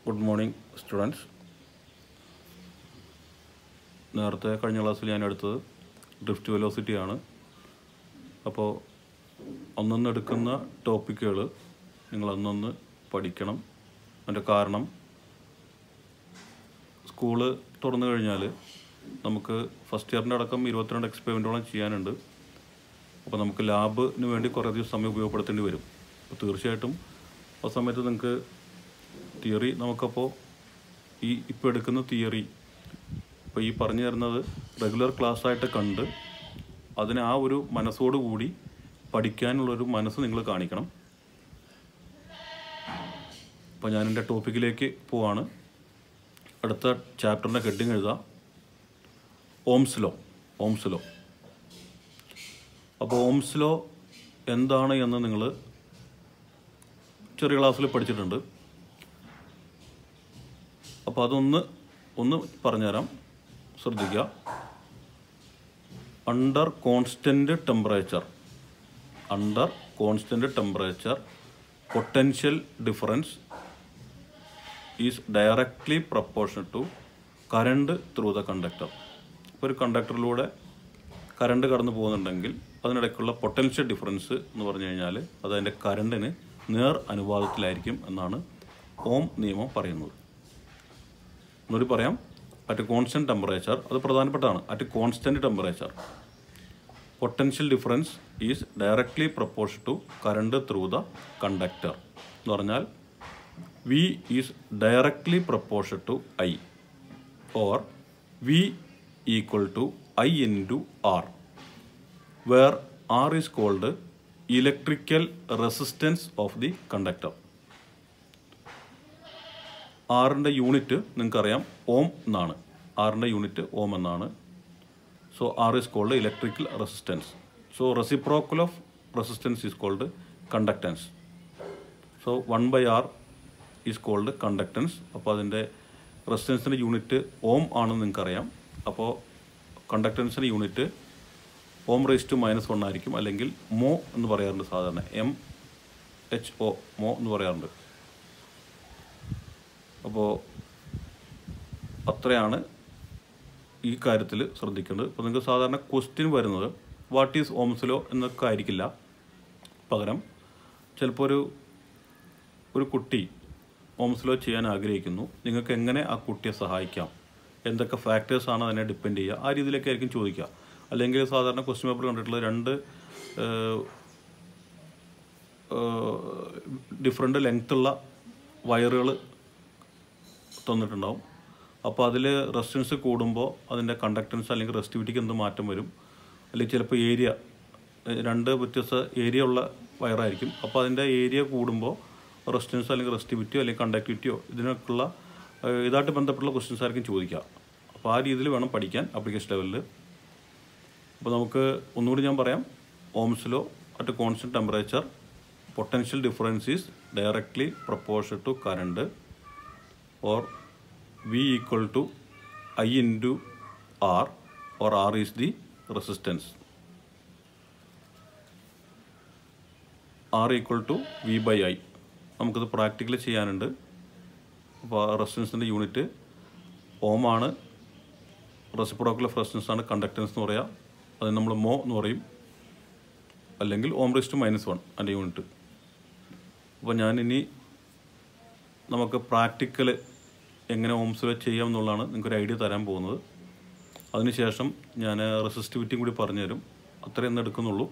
Good morning, students. നേരത്തെ കഴിഞ്ഞ ക്ലാസ്സിൽ ഞാൻ എടുത്തത് ഡ്രിഫ്റ്റ് വെലോസിറ്റി ആണ്. അപ്പോൾ ഒന്നൊന്ന് എടുക്കുന്ന ടോപ്പിക്കുകൾ നിങ്ങൾ ഒന്നൊന്ന് പഠിക്കണം. അതിൻ്റെ കാരണം സ്കൂള് തുറന്നു കഴിഞ്ഞാൽ നമുക്ക് ഫസ്റ്റ് ഇയറിൻ്റെ അടക്കം 22 എക്സ്പെരിമെൻറ്റോളം ചെയ്യാനുണ്ട്. അപ്പോൾ നമുക്ക് ലാബിന് വേണ്ടി കുറേയധികം സമയം ഉപയോഗപ്പെടുത്തേണ്ടി വരും. അപ്പോൾ തീർച്ചയായിട്ടും ആ സമയത്ത് നിങ്ങൾക്ക് തിയറി നമുക്കപ്പോൾ ഇപ്പോൾ എടുക്കുന്ന തിയറി ഇപ്പോൾ ഈ പറഞ്ഞു തരുന്നത് റെഗുലർ ക്ലാസ്സായിട്ട് കണ്ട് അതിനെ ആ ഒരു മനസ്സോടുകൂടി പഠിക്കാനുള്ളൊരു മനസ്സ് നിങ്ങൾ കാണിക്കണം. അപ്പോൾ ഞാൻ എൻ്റെ ടോപ്പിക്കിലേക്ക് പോവാണ്. അടുത്ത ചാപ്റ്ററിൻ്റെ ഹെഡിങ് എഴുതാം, ഓംസ് ലോ. അപ്പോൾ ഓംസ് ലോ എന്താണ് എന്ന് നിങ്ങൾ ചെറിയ ക്ലാസ്സിൽ പഠിച്ചിട്ടുണ്ട്. അപ്പോൾ അതൊന്ന് പറഞ്ഞുതരാം, ശ്രദ്ധിക്കുക. Under constant temperature potential difference is directly proportional to current through the conductor. ഇപ്പോൾ ഒരു കണ്ടക്ടറിലൂടെ കറണ്ട് കടന്നു പോകുന്നുണ്ടെങ്കിൽ അതിനിടയ്ക്കുള്ള പൊട്ടൻഷ്യൽ ഡിഫറൻസ് എന്ന് പറഞ്ഞു കഴിഞ്ഞാൽ അതതിൻ്റെ കറണ്ടിന് നേർ അനുപാതത്തിലായിരിക്കും എന്നാണ് ഓം നിയമം പറയുന്നത്. എന്നൊരു പറയാം, അറ്റ് കോൺസ്റ്റൻറ്റ് ടെമ്പറേച്ചർ, അത് പ്രധാനപ്പെട്ടാണ്. At constant temperature potential difference is directly proportion to current through the conductor എന്ന് പറഞ്ഞാൽ V is directly proportion to I or V equal to I into R, where R is called electrical resistance of the conductor. ആറിൻ്റെ unit നിങ്ങൾക്കറിയാം ohm എന്നാണ്. ആറിൻ്റെ unit ohm എന്നാണ്. So R is called electrical resistance. So reciprocal of resistance is called conductance. So 1/R is called conductance. അപ്പോൾ അതിൻ്റെ റെസിസ്റ്റൻസിൻ്റെ unit ohm ആണെന്ന് നിങ്ങൾക്കറിയാം. അപ്പോൾ കണ്ടക്റ്റൻസിൻ്റെ യൂണിറ്റ് ohm⁻⁻1 ആയിരിക്കും, അല്ലെങ്കിൽ മോ എന്ന് പറയാറുണ്ട്. സാധാരണ MHO മോ എന്ന് പറയാറുണ്ട്. അപ്പോൾ അത്രയാണ് ഈ കാര്യത്തിൽ ശ്രദ്ധിക്കേണ്ടത്. ഇപ്പോൾ നിങ്ങൾക്ക് സാധാരണ ക്വസ്റ്റ്യൻ വരുന്നത് വാട്ട് ഈസ് ഓംസ് ലോ എന്നൊക്കെ ആയിരിക്കില്ല. പകരം ചിലപ്പോൾ ഒരു കുട്ടി ഓംസ് ലോ ചെയ്യാൻ ആഗ്രഹിക്കുന്നു, നിങ്ങൾക്ക് എങ്ങനെ ആ കുട്ടിയെ സഹായിക്കാം, എന്തൊക്കെ ഫാക്ടേഴ്സാണ് അതിനെ ഡിപ്പെൻഡ് ചെയ്യുക, ആ രീതിയിലൊക്കെ ആയിരിക്കും ചോദിക്കുക. അല്ലെങ്കിൽ സാധാരണ ക്വസ്റ്റ്യൻ പേപ്പർ കണ്ടിട്ടുള്ള 2 ഡിഫറെൻ്റ് ലെങ്ത്തുള്ള വയറുകൾ തന്നിട്ടുണ്ടാവും. അപ്പോൾ അതിൽ റെസിസ്റ്റൻസ് കൂടുമ്പോൾ അതിൻ്റെ കണ്ടക്റ്റൻസ് അല്ലെങ്കിൽ റെസിസ്റ്റിവിറ്റിക്ക് എന്ത് മാറ്റം വരും, അല്ലെങ്കിൽ ചിലപ്പോൾ ഏരിയ 2 വ്യത്യസ്ത ഏരിയ ഉള്ള വയറായിരിക്കും. അപ്പോൾ അതിൻ്റെ ഏരിയ കൂടുമ്പോൾ റെസിസ്റ്റൻസ് അല്ലെങ്കിൽ റെസിസ്റ്റിവിറ്റിയോ അല്ലെങ്കിൽ കണ്ടക്ടിവിറ്റിയോ ഇതിനൊക്കെയുള്ള ഇതായിട്ട് ബന്ധപ്പെട്ടുള്ള ക്വസ്റ്റ്യൻസ് ആയിരിക്കും ചോദിക്കുക. അപ്പോൾ ആ രീതിയിൽ വേണം പഠിക്കാൻ ആപ്ലിക്കേഷൻ ലെവലിൽ. അപ്പോൾ നമുക്ക് ഒന്നുകൂടി ഞാൻ പറയാം, Ohm's law at constant temperature potential difference is directly proportion to current or V equal to I into R, or R is the resistance. R equal to V by I. നമുക്കത് practically ചെയ്യാനുണ്ട്. അപ്പോൾ റെസിസ്റ്റൻസിൻ്റെ unit ohm ആണ്. Reciprocal of resistance ആണ് conductance എന്ന് പറയാം. അത് നമ്മൾ മോ എന്ന് പറയും, അല്ലെങ്കിൽ ohm⁻⁻1 അതിൻ്റെ യൂണിറ്റ്. അപ്പോൾ ഞാനിനി നമുക്ക് പ്രാക്ടിക്കൽ എങ്ങനെ ഓംസ് ലോ ചെയ്യാം എന്നുള്ളതാണ് നിങ്ങൾക്കൊരു ഐഡിയ തരാൻ പോകുന്നത്. അതിനുശേഷം ഞാൻ റെസിസ്റ്റിവിറ്റിയും കൂടി പറഞ്ഞുതരും. അത്രയൊന്നും എടുക്കുന്നുള്ളൂ.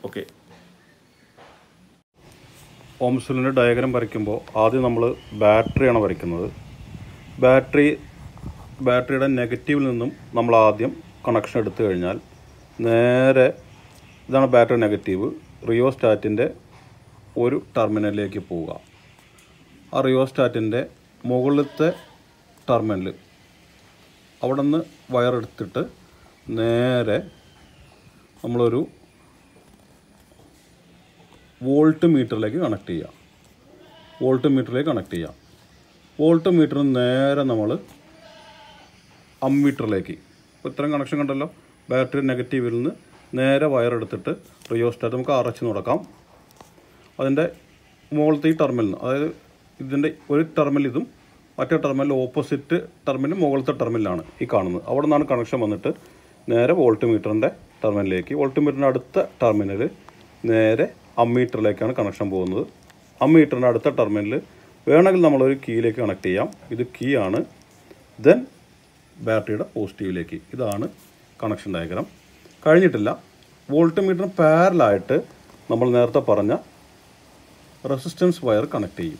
ഓക്കെ, ഓംസ് ലോൻ്റെ ഡയഗ്രാം വരയ്ക്കുമ്പോൾ ആദ്യം നമ്മൾ ബാറ്ററിയാണ് വരയ്ക്കുന്നത്. ബാറ്ററിയുടെ നെഗറ്റീവിൽ നിന്നും നമ്മൾ ആദ്യം കണക്ഷൻ എടുത്തു കഴിഞ്ഞാൽ നേരെ ഇതാണ് ബാറ്ററി നെഗറ്റീവ്. റിയോസ്റ്റാറ്റിൻ്റെ ഒരു ടെർമിനലിലേക്ക് പോവുക. ആ റിയോസ്റ്റാറ്റിൻ്റെ മുകളിലത്തെ ടെർമിനൽ അവിടെ നിന്ന് വയറെടുത്തിട്ട് നേരെ നമ്മളൊരു വോൾട്ട് മീറ്ററിലേക്ക് കണക്ട് ചെയ്യുക. വോൾട്ട് മീറ്ററിന് നേരെ നമ്മൾ അമ്മീറ്ററിലേക്ക്, ഇപ്പോൾ ഇത്രയും കണക്ഷൻ കണ്ടല്ലോ. ബാറ്ററി നെഗറ്റീവിൽ നിന്ന് നേരെ വയറെടുത്തിട്ട് റിയോസ്റ്റാറ്റ് നമുക്ക് അടച്ചു കൊടുക്കാം. അതിൻ്റെ മുകളിലത്തെ ഈ ടെർമിനൽ നിന്ന്, അതായത് ഇതിൻ്റെ ഒരു ടെർമിനൽ ഇതും മറ്റേ ടെർമിനൽ ഓപ്പോസിറ്റ് ടെർമിനൽ മുകളിലത്തെ ടെർമിനലാണ് ഈ കാണുന്നത്. അവിടെ നിന്നാണ് കണക്ഷൻ വന്നിട്ട് നേരെ വോൾട്ട് മീറ്ററിൻ്റെ ടെർമിനലിലേക്ക്, വോൾട്ട് മീറ്ററിൻ്റെ അടുത്ത ടെർമിനൽ നേരെ അമ്മീറ്ററിലേക്കാണ് കണക്ഷൻ പോകുന്നത്. അമ്മീറ്ററിൻ്റെ അടുത്ത ടെർമിനൽ വേണമെങ്കിൽ നമ്മളൊരു കീയിലേക്ക് കണക്ട് ചെയ്യാം. ഇത് കീ ആണ്. ദെൻ ബാറ്ററിയുടെ പോസിറ്റീവിലേക്ക്. ഇതാണ് കണക്ഷൻ ഡയഗ്രാം. കഴിഞ്ഞിട്ടില്ല. വോൾട്ട് മീറ്ററിന് പാരലായിട്ട് നമ്മൾ നേരത്തെ പറഞ്ഞ റെസിസ്റ്റൻസ് വയർ കണക്ട് ചെയ്യും.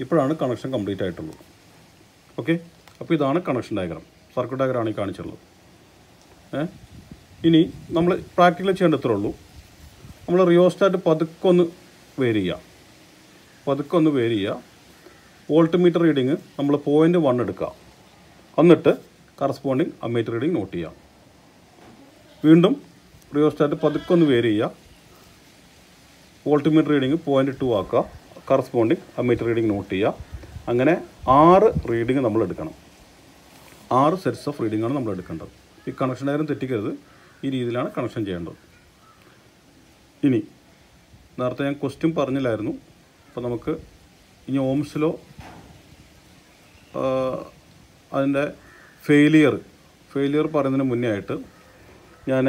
ഇപ്പോഴാണ് കണക്ഷൻ കംപ്ലീറ്റ് ആയിട്ടുള്ളത്. ഓക്കെ, അപ്പോൾ ഇതാണ് കണക്ഷൻ ഡയഗ്രാം. സർക്യൂട്ട് ഡയഗ്രാമാണ് ഈ കാണിച്ചുള്ളത്. ഇനി നമ്മൾ പ്രാക്ടിക്കലി ചെയ്യേണ്ട ഇത്രേ ഉള്ളൂ. നമ്മൾ റിയോസ്റ്റാറ്റ് പതുക്കെ ഒന്ന് വേരി ചെയ്യുക. വോൾട്ട് മീറ്റർ റീഡിങ് നമ്മൾ 0.1 എടുക്കുക. എന്നിട്ട് കറസ്പോണ്ടിങ് അമ്മീറ്റർ റീഡിങ് നോട്ട് ചെയ്യുക. വീണ്ടും റിയോസ്റ്റാറ്റ് പതുക്കെ ഒന്ന് വേരി ചെയ്യുക. വോൾട്ട് മീറ്റർ റീഡിങ് 0.2 ആക്കുക. കറസ്പോണ്ടിങ് അമ്മീറ്റർ റീഡിങ് നോട്ട് ചെയ്യുക. അങ്ങനെ 6 റീഡിങ് നമ്മൾ എടുക്കണം. 6 സെറ്റ്സ് ഓഫ് റീഡിങ്ങാണ് നമ്മൾ എടുക്കേണ്ടത്. ഈ കണക്ഷൻ ഡയഗ്രം തെറ്റിക്കരുത്. ഈ രീതിയിലാണ് കണക്ഷൻ ചെയ്യേണ്ടത്. ഇനി നേരത്തെ ഞാൻ ക്വസ്റ്റ്യൻ പറഞ്ഞില്ലായിരുന്നു. അപ്പോൾ നമുക്ക് ഇനി ഓംസ് ലോ അതിൻ്റെ ഫെയിലിയർ പറയുന്നതിന് മുന്നേ ആയിട്ട് ഞാൻ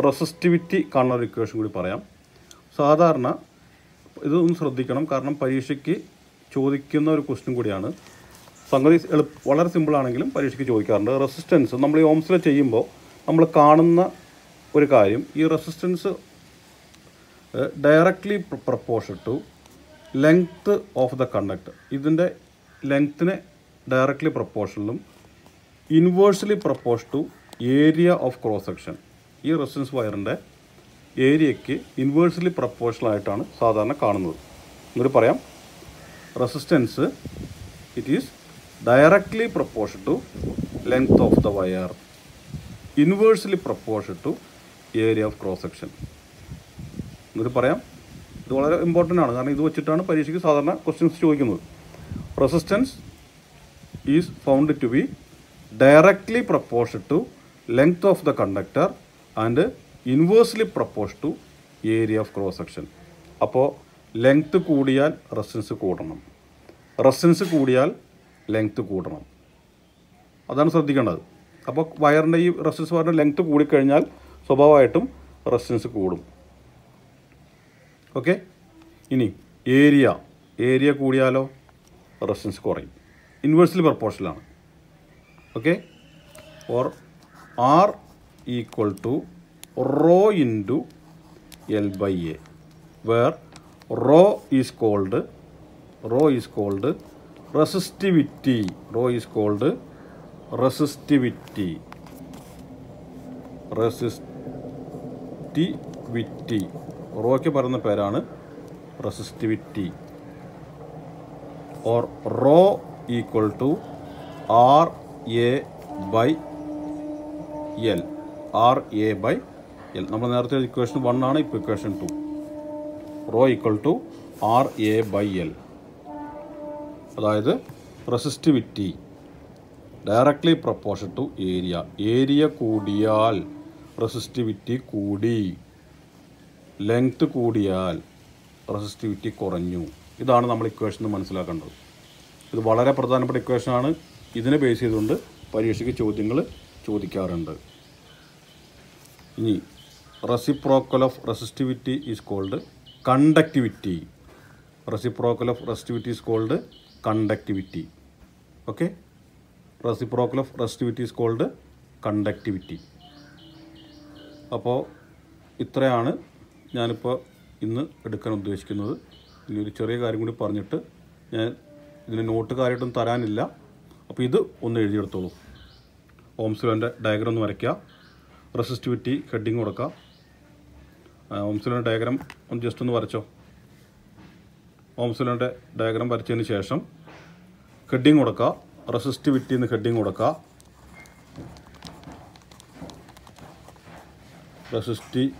റെസിസ്റ്റിവിറ്റി കാണുന്ന ഒരു ഇക്വേഷൻ കൂടി പറയാം. സാധാരണ ഇതൊന്ന് ശ്രദ്ധിക്കണം, കാരണം പരീക്ഷയ്ക്ക് ചോദിക്കുന്ന ഒരു ക്വസ്റ്റ്യൻ കൂടിയാണ്. സംഗതി വളരെ സിമ്പിളാണെങ്കിലും പരീക്ഷയ്ക്ക് ചോദിക്കാറുണ്ട്. റെസിസ്റ്റൻസ് നമ്മൾ ഈ ഓംസിൽ ചെയ്യുമ്പോൾ നമ്മൾ കാണുന്ന ഒരു കാര്യം, ഈ resistance directly proportion to length of the conductor. ഇതിൻ്റെ ലെങ്ത്തിനെ ഡയറക്ട്ലി പ്രപ്പോർഷനിലും inversely proportion to area of cross section. ഈ റെസിസ്റ്റൻസ് വയറിൻ്റെ ഏരിയയ്ക്ക് ഇൻവേഴ്സ്ലി പ്രപ്പോർഷണലായിട്ടാണ് സാധാരണ കാണുന്നത്. എന്നിട്ട് പറയാം, resistance it is directly proportion to length of the wire, inversely proportion to area of cross section. എന്നിട്ട് പറയാം, ഇത് വളരെ ഇമ്പോർട്ടൻ്റ് ആണ്, കാരണം ഇത് വെച്ചിട്ടാണ് പരീക്ഷയ്ക്ക് സാധാരണ ക്വസ്റ്റ്യൻസ് ചോദിക്കുന്നത്. Resistance is found to be directly proportion to length of the conductor and inversely proportion to area of cross section. അപ്പോൾ ലെങ്ത്ത് കൂടിയാൽ റെസിസ്റ്റൻസ് കൂടണം, റെസിസ്റ്റൻസ് കൂടിയാൽ ലെങ്ത്ത് കൂടണം. അതാണ് ശ്രദ്ധിക്കേണ്ടത്. അപ്പോൾ വയറിൻ്റെ ഈ റെസിസ്റ്റൻസ് വയറിൻ്റെ ലെങ്ത്ത് കൂടിക്കഴിഞ്ഞാൽ സ്വാഭാവികമായിട്ടും റെസിസ്റ്റൻസ് കൂടും. ഓക്കെ, ഇനി ഏരിയ കൂടിയാലോ റെസിസ്റ്റൻസ് കുറയും. ഇൻവേഴ്സ്ലി പ്രപ്പോർഷനിലാണ്. Okay, or R equal to rho into L by A, where rho is called resistivity. റോയ്ക്ക് പറയുന്ന പേരാണ് resistivity. Or rho equal to RA by L. നമ്മൾ നേരത്തെ ഇക്വേഷൻ 1 ആണ്, ഇപ്പോൾ equation 2. Rho equal to RA by L. അതായത് resistivity directly proportion to area കൂടിയാൽ resistivity കൂടി, ലെങ്ത് കൂടിയാൽ റെസിസ്റ്റിവിറ്റി കുറഞ്ഞു. ഇതാണ് നമ്മൾ ഇക്വേഷൻ മനസ്സിലാക്കേണ്ടത്. ഇത് വളരെ പ്രധാനപ്പെട്ട ഇക്വേഷനാണ്. ഇതിനെ ബേസ് ചെയ്തുകൊണ്ട് പരീക്ഷയ്ക്ക് ചോദ്യങ്ങൾ ചോദിക്കാറുണ്ട്. ഇനി reciprocal of resistivity is called conductivity. Okay, reciprocal of resistivity is called conductivity. അപ്പോൾ ഇത്രയാണ് ഞാനിപ്പോൾ ഇന്ന് എടുക്കാൻ ഉദ്ദേശിക്കുന്നത്. ഇനി ഒരു ചെറിയ കാര്യം കൂടി പറഞ്ഞിട്ട് ഞാൻ ഇതിന് നോട്ട് കാര്യമായിട്ടൊന്നും തരാനില്ല. അപ്പോൾ ഇത് ഒന്ന് എഴുതിയെടുത്തോളൂ. ഓംസ് ലോൻ്റെ ഡയഗ്രാം ഒന്ന് വരയ്ക്കുക. റെസിസ്റ്റിവിറ്റി ഹെഡിങ് കൊടുക്കുക. ഓംസ് ലോൻ്റെ ഡയഗ്രാം ഒന്ന് ജസ്റ്റ് ഒന്ന് വരച്ചോ. ഓംസ് ലോൻ്റെ ഡയഗ്രാം വരച്ചതിന് ശേഷം ഹെഡിങ് കൊടുക്കുക. റെസിസ്റ്റിവിറ്റി എന്ന് ഹെഡിങ് കൊടുക്കുക. റെസിസ്റ്റിവിറ്റി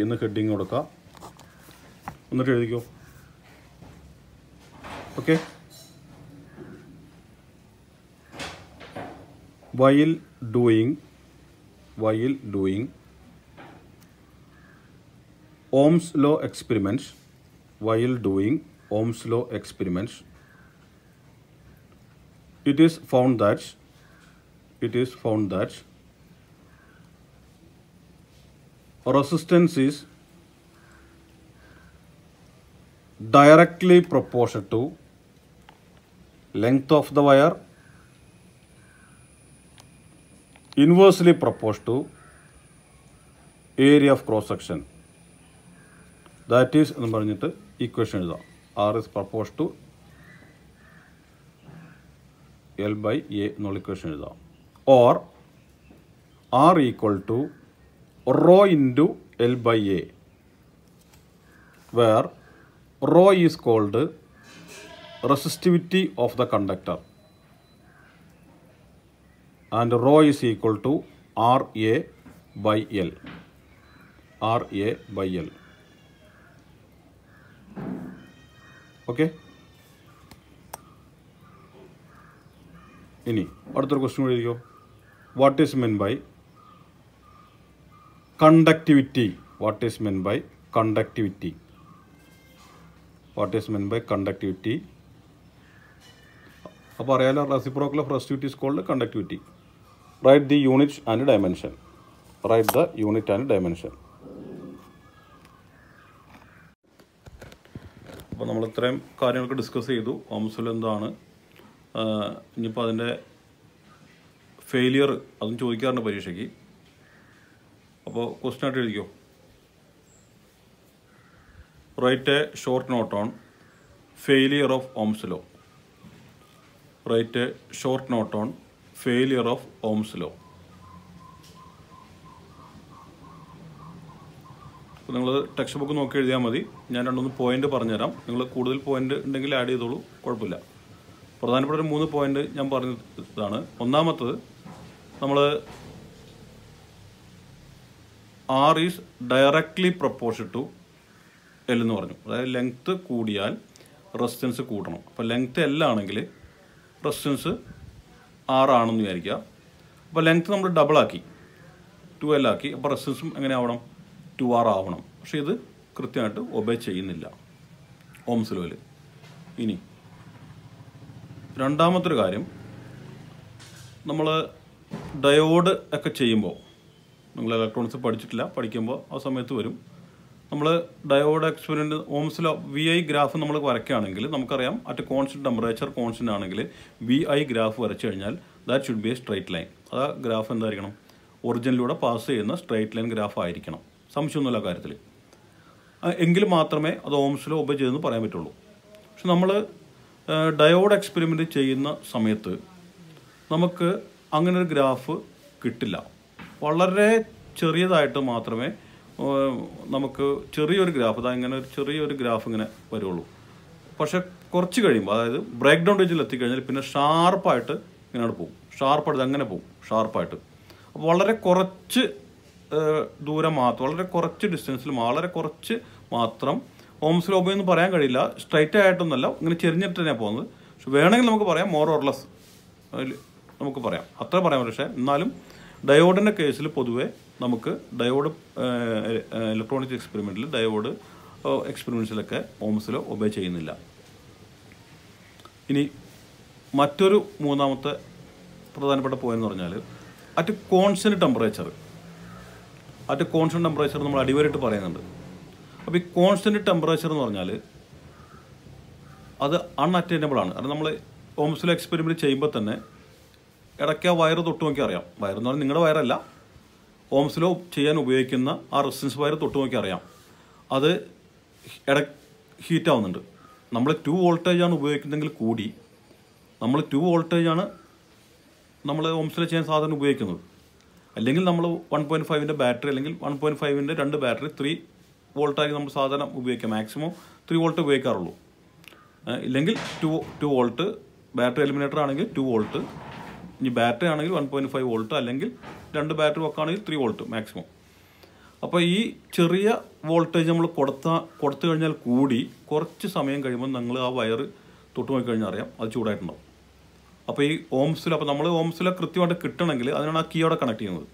എന്ന് ഹെഡിങ് കൊടുക്കുക. എന്നിട്ട് എഴുതിക്കോ. Okay, while doing Ohm's law experiments, while doing Ohm's law experiments, it is found that resistance is directly proportional to length of the wire, inversely proportional to area of cross section. That is എന്ന് പറഞ്ഞിട്ട് equation എഴുതാം. R is proportional to L by A എന്നുള്ള equation എഴുതാം. Or R equal to rho into L by A, where rho is called resistivity of the conductor and rho is equal to RA by L. RA by L. Okay? ഇനി അടുത്തൊരു question കൂടി ഇരിക്കും. What is meant by conductivity? What is meant by conductivity? What is meant by conductivity? അപ്പോൾ അറിയാലോ, reciprocal of resistivity is called conductivity. Right the unit and dimension. Right the unit and dimension. അപ്പോൾ നമ്മൾ ഇത്രയും കാര്യങ്ങളൊക്കെ discuss ചെയ്തു. Ohm's law എന്താണ്, ഇനിയിപ്പോൾ അതിൻ്റെ ഫെയിലിയർ അതും ചോദിക്കാറുണ്ട് പരീക്ഷയ്ക്ക്. അപ്പോൾ ക്വസ്റ്റ്യൻ ആയിട്ട് എഴുതിക്കോ. Write a short note on failure of Ohm's law. Write a short note on failure of Ohm's law. അപ്പോൾ നിങ്ങൾ ടെക്സ്റ്റ് ബുക്ക് നോക്കി എഴുതിയാൽ മതി. ഞാൻ രണ്ടൊന്ന് പോയിന്റ് പറഞ്ഞുതരാം. നിങ്ങൾ കൂടുതൽ പോയിന്റ് ഉണ്ടെങ്കിൽ ആഡ് ചെയ്തോളൂ, കുഴപ്പമില്ല. പ്രധാനപ്പെട്ട ഒരു 3 പോയിന്റ് ഞാൻ പറഞ്ഞതാണ്. ഒന്നാമത്തത്, നമ്മൾ R is directly proportion to L എന്ന് പറഞ്ഞു. അതായത് ലെങ്ത്ത് കൂടിയാൽ റെസിസ്റ്റൻസ് കൂട്ടണം. അപ്പോൾ ലെങ്ത്ത് L ആണെങ്കിൽ റെസിസ്റ്റൻസ് R ആണെന്ന് വിചാരിക്കുക. അപ്പോൾ ലെങ്ത്ത് നമ്മൾ ഡബിളാക്കി 2L ആക്കി. അപ്പോൾ റെസിസ്റ്റൻസും എങ്ങനെ ആവണം? 2R ആവണം. പക്ഷേ ഇത് കൃത്യമായിട്ട് ഒബേ ചെയ്യുന്നില്ല ഓംസ് ലോയിൽ. ഇനി രണ്ടാമത്തെ ഒരു കാര്യം, നമ്മൾ ഡയോഡ് ഒക്കെ ചെയ്യുമ്പോൾ, നിങ്ങൾ ഇലക്ട്രോണിക്സ് പഠിച്ചിട്ടില്ല, പഠിക്കുമ്പോൾ ആ സമയത്ത് വരും. നമ്മൾ diode experiment Ohm's law VI graph നമ്മൾ വരയ്ക്കുകയാണെങ്കിൽ നമുക്കറിയാം, അറ്റ് കോൺസ്റ്റന്റ് ടെമ്പറേച്ചർ കോൺസ്റ്റന്റ് ആണെങ്കിൽ VI ഗ്രാഫ് വരച്ചു കഴിഞ്ഞാൽ that should be a straight line. ആ ഗ്രാഫ് എന്തായിരിക്കണം? ഒറിജിനിലൂടെ പാസ് ചെയ്യുന്ന സ്ട്രൈറ്റ് ലൈൻ ഗ്രാഫ് ആയിരിക്കണം. സംശയമൊന്നുമില്ല കാര്യത്തിൽ. എങ്കിൽ മാത്രമേ അത് ഓംസ് ലോ ഒബേ ചെയ്തെന്ന് പറയാൻ പറ്റുള്ളൂ. പക്ഷെ നമ്മൾ ഡയോഡ് എക്സ്പെരിമെൻ്റ് ചെയ്യുന്ന സമയത്ത് നമുക്ക് അങ്ങനെ ഒരു ഗ്രാഫ് കിട്ടില്ല. വളരെ ചെറിയതായിട്ട് മാത്രമേ നമുക്ക് ചെറിയൊരു ഗ്രാഫ്, അതായത് ഇങ്ങനെ ഒരു ചെറിയൊരു ഗ്രാഫ് ഇങ്ങനെ വരുള്ളൂ. പക്ഷെ കുറച്ച് കഴിയുമ്പോൾ, അതായത് ബ്രേക്ക് ഡൗൺ സ്റ്റേജിൽ എത്തിക്കഴിഞ്ഞാൽ പിന്നെ ഷാർപ്പായിട്ട് ഇങ്ങനെ പോകും. ഷാർപ്പായിട്ട് അങ്ങനെ പോകും, ഷാർപ്പായിട്ട്. അപ്പോൾ വളരെ കുറച്ച് ദൂരം മാത്രം, വളരെ കുറച്ച് ഡിസ്റ്റൻസിൽ വളരെ കുറച്ച് മാത്രം ഓംസ് ലോ ഒബേ എന്ന് പറയാൻ കഴിയില്ല. സ്ട്രൈറ്റ് ആയിട്ടൊന്നല്ല, ഇങ്ങനെ ചെരിഞ്ഞിട്ട് തന്നെയാണ് പോകുന്നത്. പക്ഷെ വേണമെങ്കിൽ നമുക്ക് പറയാം മോർ ഓർ ലെസ് നമുക്ക് പറയാം, അത്ര പറയാം. പക്ഷേ എന്നാലും ഡയോഡിൻ്റെ കേസിൽ പൊതുവെ നമുക്ക് ഡയോഡ് ഇലക്ട്രോണിക്സ് എക്സ്പെരിമെൻറ്റിൽ ഡയോഡ് എക്സ്പെരിമെൻറ്റ്സിലൊക്കെ ഓംസ് ലോ ഒബേ ചെയ്യുന്നില്ല. ഇനി മറ്റൊരു മൂന്നാമത്തെ പ്രധാനപ്പെട്ട പോയിന്റ് എന്ന് പറഞ്ഞാൽ, അറ്റ് കോൺസ്റ്റന്റ് ടെമ്പറേച്ചർ നമ്മൾ അടിവരായിട്ട് പറയുന്നുണ്ട്. അപ്പോൾ ഈ കോൺസ്റ്റന്റ് ടെമ്പറേച്ചർ എന്ന് പറഞ്ഞാൽ അത് അൺഅറ്റൈനബിൾ ആണ്. കാരണം നമ്മൾ ഓംസ് ലോ എക്സ്പെരിമെൻറ്റ് ചെയ്യുമ്പോൾ തന്നെ ഇടയ്ക്ക് ആ വയർ തൊട്ട് നോക്കി അറിയാം. വയർ എന്ന് പറഞ്ഞാൽ നിങ്ങളുടെ വയറല്ല, ഓംസ് ലോ ചെയ്യാൻ ഉപയോഗിക്കുന്ന ആ റെസിസ്റ്റൻസ് വയർ തൊട്ട് നോക്കി അറിയാം. അത് ഹീറ്റ് ആവുന്നുണ്ട്. നമ്മൾ 2 വോൾട്ടേജാണ് ഉപയോഗിക്കുന്നതെങ്കിൽ കൂടി, നമ്മൾ 2 വോൾട്ടേജാണ് നമ്മൾ ഓംസ് ലോ ചെയ്യാൻ സാധാരണ ഉപയോഗിക്കുന്നത്. അല്ലെങ്കിൽ നമ്മൾ 1.5ൻ്റെ ബാറ്ററി അല്ലെങ്കിൽ 1.5ൻ്റെ 2 ബാറ്ററി 3 വോൾട്ടായി നമ്മൾ സാധാരണ ഉപയോഗിക്കാം. മാക്സിമം 3 വോൾട്ട് ഉപയോഗിക്കാറുള്ളൂ. ഇല്ലെങ്കിൽ 2 വോൾട്ട്, ബാറ്ററി എലിമിനേറ്റർ ആണെങ്കിൽ 2 വോൾട്ട്, ഇനി ബാറ്ററി ആണെങ്കിൽ 1.5 വോൾട്ട്, അല്ലെങ്കിൽ 2 ബാറ്ററി വെക്കുകയാണെങ്കിൽ 3 വോൾട്ട് മാക്സിമം. അപ്പോൾ ഈ ചെറിയ വോൾട്ടേജ് നമ്മൾ കൊടുത്തു കഴിഞ്ഞാൽ കൂടി കുറച്ച് സമയം കഴിയുമ്പോൾ നിങ്ങൾ ആ വയർ തൊട്ട് നോക്കിക്കഴിഞ്ഞാൽ അറിയാം അത് ചൂടായിട്ടുണ്ടാവും. അപ്പോൾ ഈ ഓംസിൽ, അപ്പോൾ നമ്മൾ ഓംസിൽ കൃത്യമായിട്ട് കിട്ടണമെങ്കിൽ അതിനാണ് ആ കീയോടെ കണക്ട് ചെയ്യുന്നത്.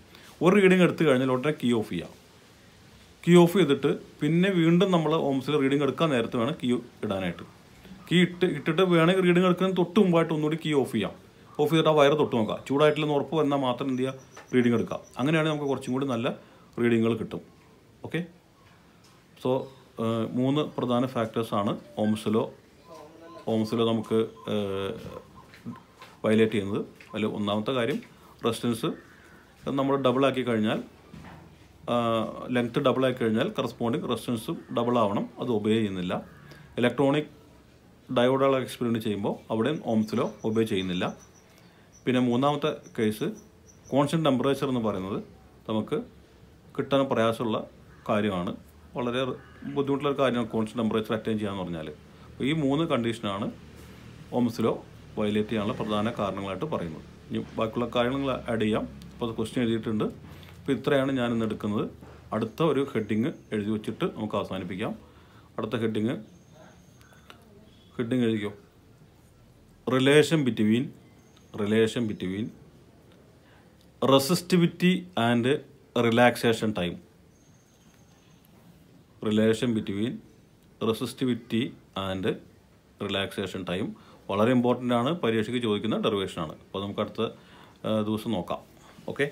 ഒരു റീഡിങ് എടുത്തു കഴിഞ്ഞാൽ ഉടനെ കീ ഓഫ് ചെയ്യാം. കീ ഓഫ് ചെയ്തിട്ട് പിന്നെ വീണ്ടും നമ്മൾ ഓംസിൽ റീഡിങ് എടുക്കാൻ നേരത്തെ വേണം കീ ഇടാനായിട്ട്. കീ ഇട്ടിട്ട് വേണമെങ്കിൽ റീഡിങ് എടുക്കുന്നതിന് തൊട്ട് മുമ്പായിട്ട് ഒന്നുകൂടി കീ ഓഫ് ചെയ്യാം. ഓഫ് ചെയ്തിട്ട് ആ വയർ തൊട്ട് നോക്കാം. ചൂടായിട്ടില്ലെന്ന് ഉറപ്പ് വന്നാൽ മാത്രം എന്ത് ചെയ്യുക, റീഡിങ് എടുക്കാം. അങ്ങനെയാണെങ്കിൽ നമുക്ക് കുറച്ചും കൂടി നല്ല റീഡിങ്ങുകൾ കിട്ടും. ഓക്കെ. സോ 3 പ്രധാന ഫാക്ടേഴ്സാണ് ഓംസിലോ നമുക്ക് വയലേറ്റ് ചെയ്യുന്നത്. അതിൽ ഒന്നാമത്തെ കാര്യം റെസിസ്റ്റൻസ് നമ്മൾ ഡബിളാക്കി കഴിഞ്ഞാൽ, ലെങ്ത്ത് ഡബിളാക്കി കഴിഞ്ഞാൽ കറസ്പോണ്ടിങ് റെസിസ്റ്റൻസും ഡബിൾ ആവണം. അത് ഒബേ ചെയ്യുന്നില്ല. ഇലക്ട്രോണിക് ഡയോഡുകൾ എക്സ്പെരിമെൻറ്റ് ചെയ്യുമ്പോൾ അവിടെ ഓംസിലോ ഒബേ ചെയ്യുന്നില്ല. പിന്നെ മൂന്നാമത്തെ കേസ് കോൺസ്റ്റൻറ്റ് ടെമ്പറേച്ചർ എന്ന് പറയുന്നത് നമുക്ക് കിട്ടാൻ പ്രയാസമുള്ള കാര്യമാണ്. വളരെ ബുദ്ധിമുട്ടുള്ള കാര്യമാണ് കോൺസ്റ്റൻറ്റ് ടെമ്പറേച്ചർ അറ്റൈൻ ചെയ്യാന്ന് പറഞ്ഞാൽ. അപ്പോൾ ഈ 3 കണ്ടീഷനാണ് ഓംസിലോ വയലേറ്റ് ചെയ്യാനുള്ള പ്രധാന കാരണങ്ങളായിട്ട് പറയുന്നത്. ഇനി ബാക്കിയുള്ള കാര്യങ്ങൾ ആഡ് ചെയ്യാം. അപ്പോൾ അത് ക്വസ്റ്റ്യൻ എഴുതിയിട്ടുണ്ട്. അപ്പോൾ ഇത്രയാണ് ഞാൻ ഇന്ന് എടുക്കുന്നത്. അടുത്ത ഒരു ഹെഡിങ് എഴുതി വെച്ചിട്ട് നമുക്ക് അവസാനിപ്പിക്കാം. അടുത്ത ഹെഡിങ് എഴുതിക്കോ. Relation between resistivity and relaxation time. Relation between resistivity and relaxation time വളരെ ഇമ്പോർട്ടൻ്റ് ആണ്. പരീക്ഷയ്ക്ക് ചോദിക്കുന്ന ഡെറിവേഷനാണ്. അപ്പോൾ നമുക്ക് അടുത്ത ദിവസം നോക്കാം. ഓക്കെ.